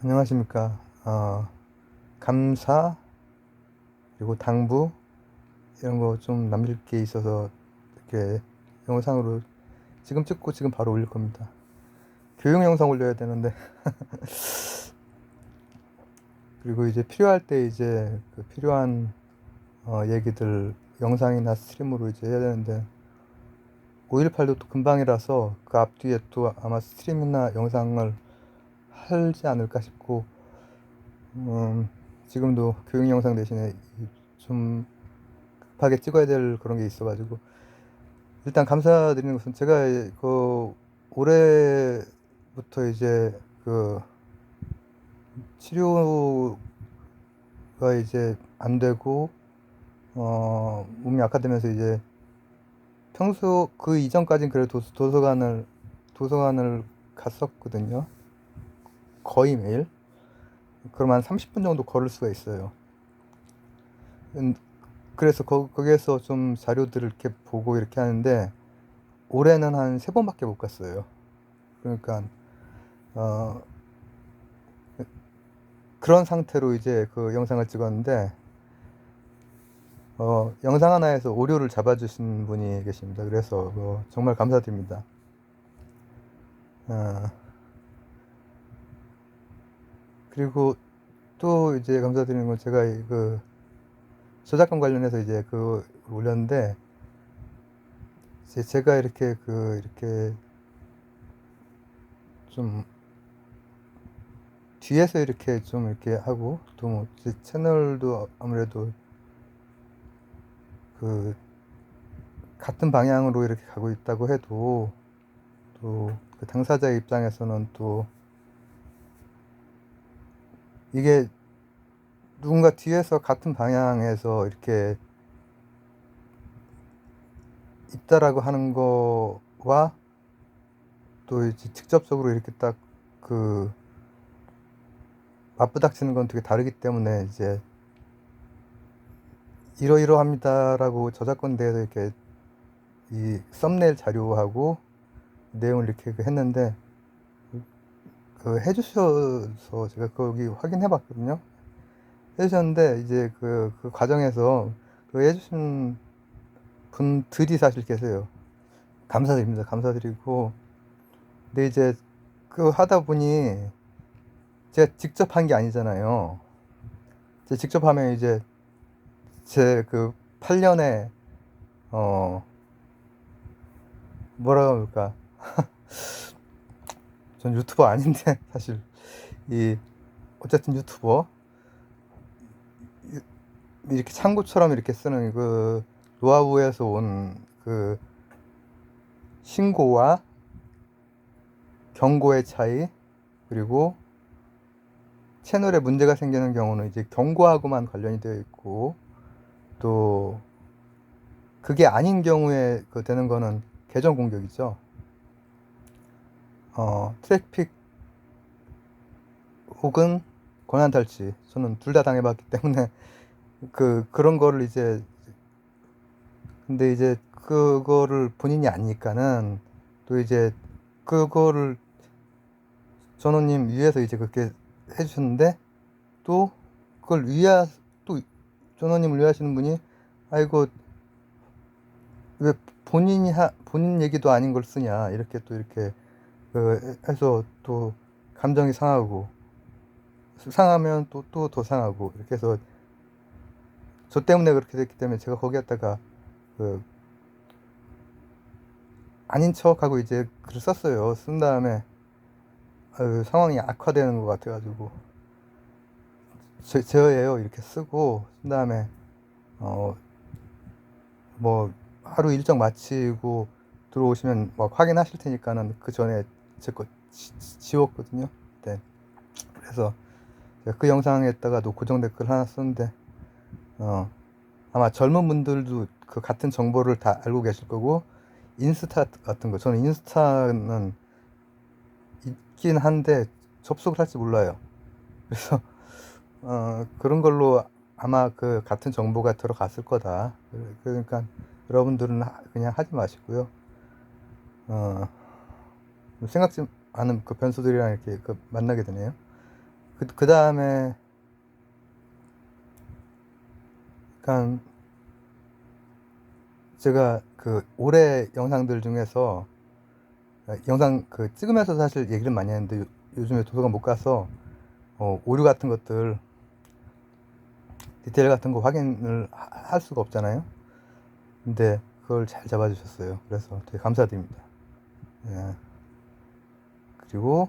안녕하십니까. 감사, 그리고 당부, 이런 거 좀 남길 게 있어서 이렇게 영상으로 지금 찍고 지금 바로 올릴 겁니다. 교육 영상 올려야 되는데, 그리고 이제 필요할 때 이제 그 필요한 얘기들 영상이나 스트림으로 이제 해야 되는데, 5.18도 또 금방이라서 그 앞뒤에 또 아마 스트림이나 영상을 하지 않을까 싶고, 지금도 교육 영상 대신에 좀 급하게 찍어야 될 그런 게 있어가지고, 일단 감사드리는 것은 제가 그 올해부터 이제 그 치료가 이제 안 되고 몸이 악화되면서 이제 평소 그 이전까진 그래도 도서관을 갔었거든요. 거의 매일. 그럼 한 30분 정도 걸을 수가 있어요. 그래서 거기에서 좀 자료들을 이렇게 보고 이렇게 하는데, 올해는 한 3번밖에 못 갔어요. 그러니까 어, 그런 상태로 이제 그 영상을 찍었는데, 영상 하나에서 오류를 잡아주신 분이 계십니다. 그래서 정말 감사드립니다. 어, 그리고 또 이제 감사드리는 건, 제가 그 저작권 관련해서 이제 그 올렸는데, 제가 이렇게 좀 뒤에서 이렇게 좀 이렇게 하고, 또 뭐 제 채널도 아무래도 그 같은 방향으로 이렇게 가고 있다고 해도, 또 그 당사자의 입장에서는 또 이게 누군가 뒤에서 같은 방향에서 이렇게 있다라고 하는 거와, 또 이제 직접적으로 이렇게 딱 그 맞부닥치는 건 되게 다르기 때문에, 이제 이러이러합니다라고 저작권 대해서 이렇게 이 썸네일 자료하고 내용을 이렇게 했는데, 그 해주셔서 제가 거기 확인해 봤거든요. 해주셨는데, 이제 그 과정에서 그 해주신 분들이 사실 계세요. 감사드립니다. 감사드리고. 근데 이제 그 하다 보니 제가 직접 한 게 아니잖아요. 제가 직접 하면 이제 제 그 8년의 뭐라 그럴까, 전 유튜버 아닌데 사실 이 어쨌든 유튜버 이렇게 창구처럼 이렇게 쓰는 그 노하우에서 온 그 신고와 경고의 차이, 그리고 채널에 문제가 생기는 경우는 이제 경고하고만 관련이 되어 있고, 또 그게 아닌 경우에 그 되는 거는 계정 공격이죠. 트래픽 혹은 권한 탈취, 저는 둘 다 당해봤기 때문에 그런 거를 이제, 근데 이제 그거를 본인이 아니까는, 또 이제 그거를 전호님 위에서 이제 그렇게 해주셨는데, 또 그걸 또 전호님을 위하시는 분이, 아이고 왜 본인 얘기도 아닌 걸 쓰냐, 이렇게 또 이렇게 해서 또 감정이 상하면 또 더 상하고, 이렇게 해서 저 때문에 그렇게 됐기 때문에, 제가 거기에다가 그 아닌 척하고 이제 글을 썼어요. 쓴 다음에 상황이 악화되는 것 같아가지고, 저예요 이렇게 쓰고, 쓴 다음에 뭐 하루 일정 마치고 들어오시면 막 확인하실 테니까는, 그 전에 제 거 지웠거든요. 네. 그래서 제가 그 영상에다가도 고정 댓글 하나 썼는데, 아마 젊은 분들도 그 같은 정보를 다 알고 계실 거고, 인스타 같은 거, 저는 인스타는 있긴 한데 접속을 할지 몰라요. 그래서 그런 걸로 아마 그 같은 정보가 들어갔을 거다. 그러니까 여러분들은 그냥 하지 마시고요. 생각지 않은 그 변수들이랑 이렇게 만나게 되네요. 그 다음에 약간 제가 그 올해 영상들 중에서 영상 그 찍으면서 사실 얘기를 많이 했는데 요즘에 도서관 못 가서 오류 같은 것들 디테일 같은 거 확인을 할 수가 없잖아요. 근데 그걸 잘 잡아주셨어요. 그래서 되게 감사드립니다. 예. 그리고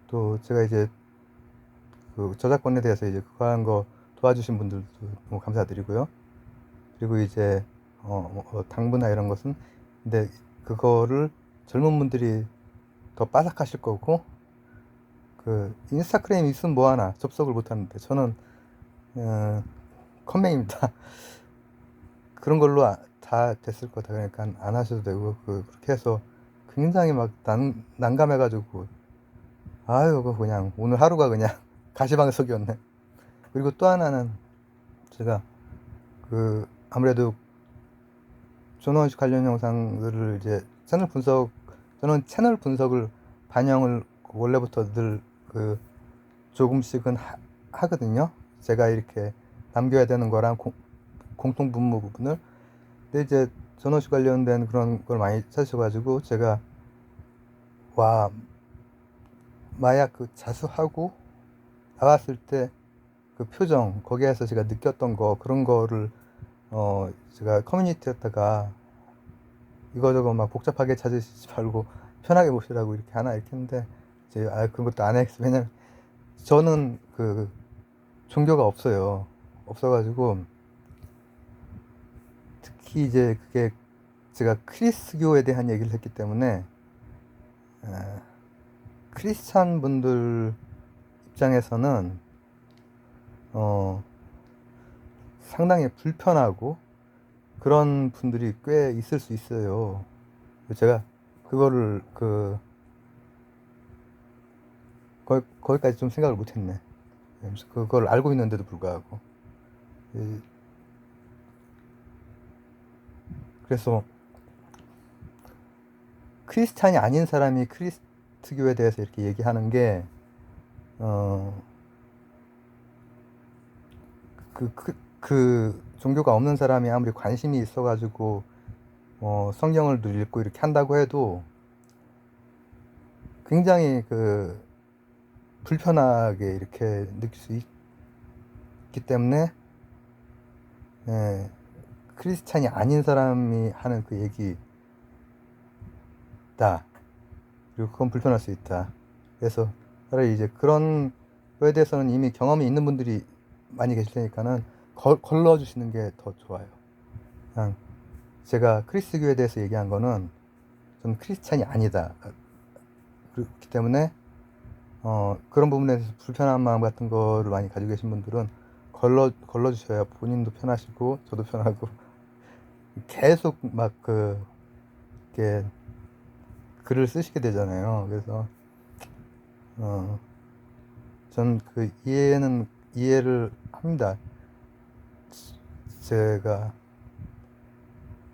또 제가 이제 그 저작권에 대해서 이제 그거 하는 거 도와주신 분들도 너무 감사드리고요. 그리고 이제 당부나 이런 것은 근데 그거를 젊은 분들이 더 빠삭하실 거고 그 인스타그램이 있으면 뭐하나 접속을 못하는데 저는 컴맹입니다. 그런 걸로 다 됐을 거다. 그러니까 안 하셔도 되고 그렇게 해서 굉장히 막 난감해가지고 아유 그거 그냥 오늘 하루가 그냥 가시방석이었네. 그리고 또 하나는 제가 그 아무래도 존원식 관련 영상들을 이제 저는 채널 분석을 반영을 원래부터 늘 그 조금씩은 하거든요. 제가 이렇게 남겨야 되는 거랑 공통 분모 부분을. 근데 이제 전원식 관련된 그런 걸 많이 찾으셔가지고 제가 와 마약 그 자수하고 나왔을 때 그 표정 거기에서 제가 느꼈던 거 그런 거를 제가 커뮤니티에다가 이거저거 막 복잡하게 찾으시지 말고 편하게 보시라고 이렇게 하나 이렇게 했는데 제가 그런 것도 안 했어요. 왜냐면 저는 그 종교가 없어가지고 특히 이제 그게 제가 크리스교에 대한 얘기를 했기 때문에 크리스찬 분들 입장에서는 상당히 불편하고 그런 분들이 꽤 있을 수 있어요. 제가 그거를 거기까지 좀 생각을 못했네. 그걸 알고 있는데도 불구하고. 그래서 크리스찬이 아닌 사람이 크리스트교에 대해서 이렇게 얘기하는 게 그 종교가 없는 사람이 아무리 관심이 있어가지고 성경을 읽고 이렇게 한다고 해도 굉장히 그 불편하게 이렇게 느낄 수 있기 때문에 크리스찬이 아닌 사람이 하는 그 얘기다. 그리고 그건 불편할 수 있다. 그래서 차라리 이제 그런 거에 대해서는 이미 경험이 있는 분들이 많이 계실 테니까는 걸러주시는 게 더 좋아요. 그냥 제가 크리스교에 대해서 얘기한 거는 전 크리스찬이 아니다. 그렇기 때문에 그런 부분에 대해서 불편한 마음 같은 거를 많이 가지고 계신 분들은 걸러주셔야 본인도 편하시고 저도 편하고 계속 막 이렇게 글을 쓰시게 되잖아요. 그래서 전 그 이해를 합니다. 제가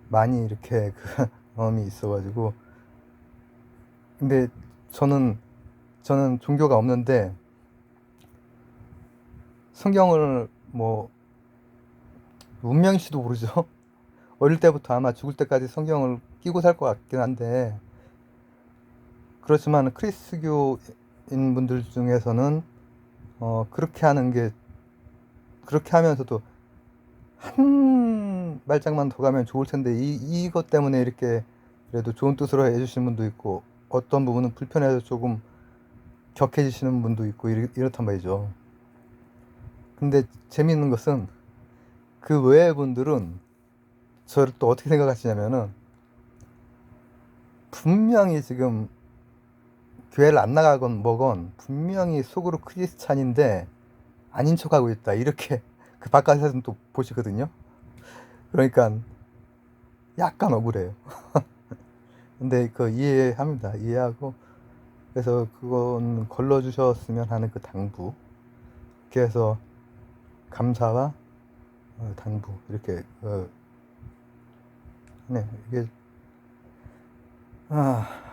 많이 이렇게 그 경험이 있어가지고. 근데 저는 종교가 없는데 성경을 뭐 운명일지도 모르죠. 어릴 때부터 아마 죽을 때까지 성경을 끼고 살 것 같긴 한데 그렇지만 크리스교인 분들 중에서는 그렇게 하는 게 그렇게 하면서도 한 발짝만 더 가면 좋을 텐데 이것 때문에 이렇게 그래도 좋은 뜻으로 해주시는 분도 있고 어떤 부분은 불편해서 조금 격해지시는 분도 있고 이렇단 말이죠. 근데 재미있는 것은 그 외의 분들은 저를 또 어떻게 생각하시냐면은 분명히 지금 교회를 안 나가건 뭐건 분명히 속으로 크리스찬인데 아닌 척하고 있다 이렇게 그 바깥에서는 또 보시거든요. 그러니까 약간 억울해요. 근데 그 이해합니다. 이해하고 그래서 그건 걸러주셨으면 하는 그 당부. 이렇게 해서 감사와 당부 이렇게 네 이게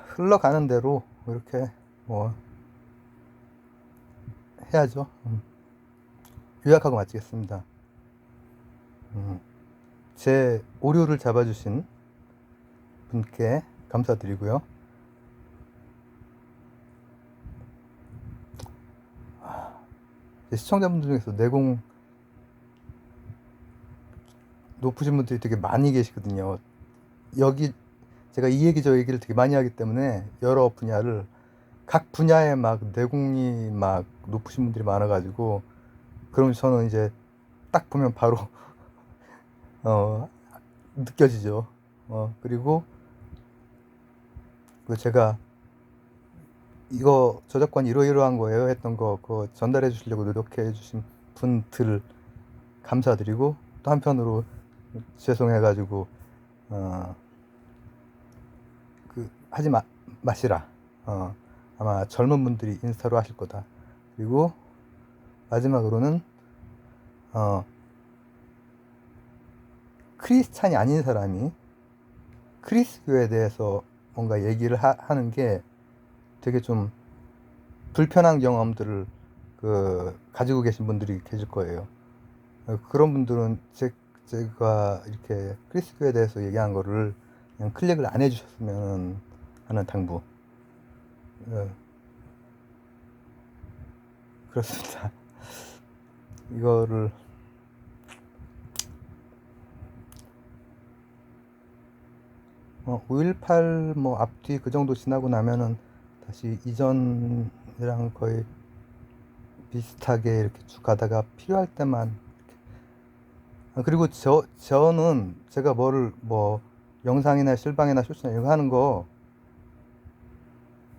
흘러가는 대로 이렇게 뭐 해야죠. 요약하고 마치겠습니다. 제 오류를 잡아주신 분께 감사드리고요. 시청자분들 중에서 내공 높으신 분들이 되게 많이 계시거든요. 여기 제가 이 얘기 저 얘기를 되게 많이 하기 때문에 여러 분야를 각 분야에 막 내공이 막 높으신 분들이 많아가지고, 그럼 저는 이제 딱 보면 바로 느껴지죠. 그리고 제가 이거 저작권 이러이러한 거예요 했던 거 그거 전달해 주시려고 노력해 주신 분들 감사드리고, 또 한편으로 죄송해가지고 하지 마시라. 아마 젊은 분들이 인스타로 하실 거다. 그리고 마지막으로는 크리스찬이 아닌 사람이 크리스교에 대해서 뭔가 얘기를 하는 게 되게 좀 불편한 경험들을 가지고 계신 분들이 계실 거예요. 그런 분들은 제가 이렇게 크리스교에 대해서 얘기한 거를 그냥 클릭을 안 해주셨으면 하는 당부. 그렇습니다. 이거를 5.18 뭐 앞뒤 그 정도 지나고 나면은 다시 이전이랑 거의 비슷하게 이렇게 쭉 가다가 필요할 때만 그리고 저는 제가 뭐 영상이나 실방이나 쇼츠나 이런 거 하는 거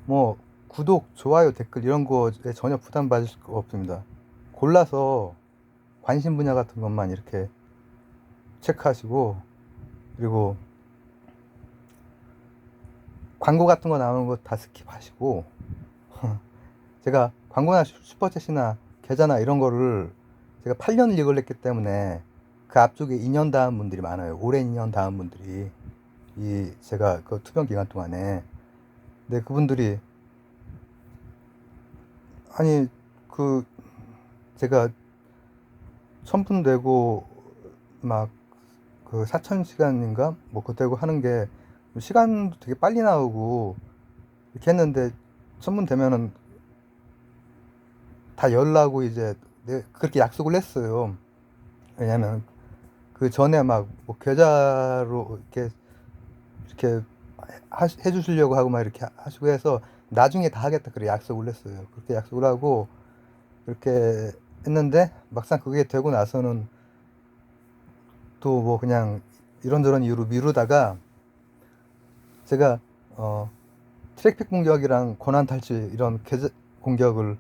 뭐 구독, 좋아요, 댓글 이런 거에 전혀 부담 받으실 거 없습니다. 골라서 관심 분야 같은 것만 이렇게 체크하시고, 그리고 광고 같은 거 나오는 거 다 스킵하시고 제가 광고나 슈퍼챗이나 계좌나 이런 거를 제가 8년을 이걸 했기 때문에 그 앞쪽에 2년 다음 분들이 많아요. 오랜 2년 다음 분들이 제가 그 투병 기간 동안에. 근데 그분들이 아니 제가 1000분 되고 막 4000시간인가 뭐 그거 되고 하는 게 시간도 되게 빨리 나오고 이렇게 했는데 1000분 되면은 다 열라고 이제 그렇게 약속을 했어요. 왜냐면 그 전에 막 뭐 계좌로 이렇게 해주시려고 하고 막 이렇게 하시고 해서 나중에 다 하겠다 그래 약속을 했어요. 그렇게 약속을 하고 그렇게 했는데 막상 그게 되고 나서는 또 뭐 그냥 이런저런 이유로 미루다가 제가 트래픽 공격이랑 권한 탈취 이런 공격을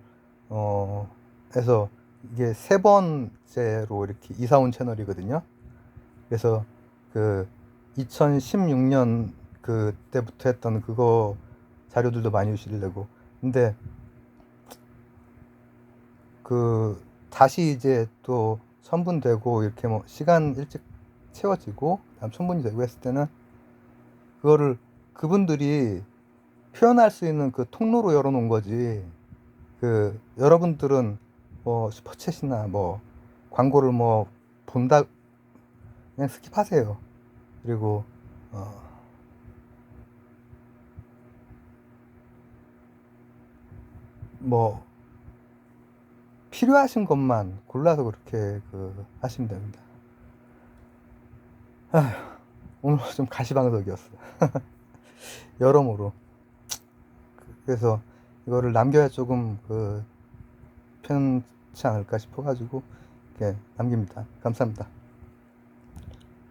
해서 이게 3번째로 이렇게 이사 온 채널이거든요. 그래서 2016년 그때부터 했던 그거 자료들도 많이 주시려고. 근데 다시 이제 또 1000분 되고 이렇게 뭐 시간 일찍 채워지고 다음 1000분이 되고 했을 때는 그거를 그분들이 표현할 수 있는 그 통로로 열어놓은 거지. 여러분들은 뭐 슈퍼챗이나 뭐 광고를 뭐 본다 그냥 스킵하세요. 그리고 뭐 필요하신 것만 골라서 그렇게 하시면 됩니다. 오늘 좀 가시방석이었어. 여러모로. 그래서 이거를 남겨야 조금 편치 않을까 싶어가지고 이렇게 남깁니다. 감사합니다.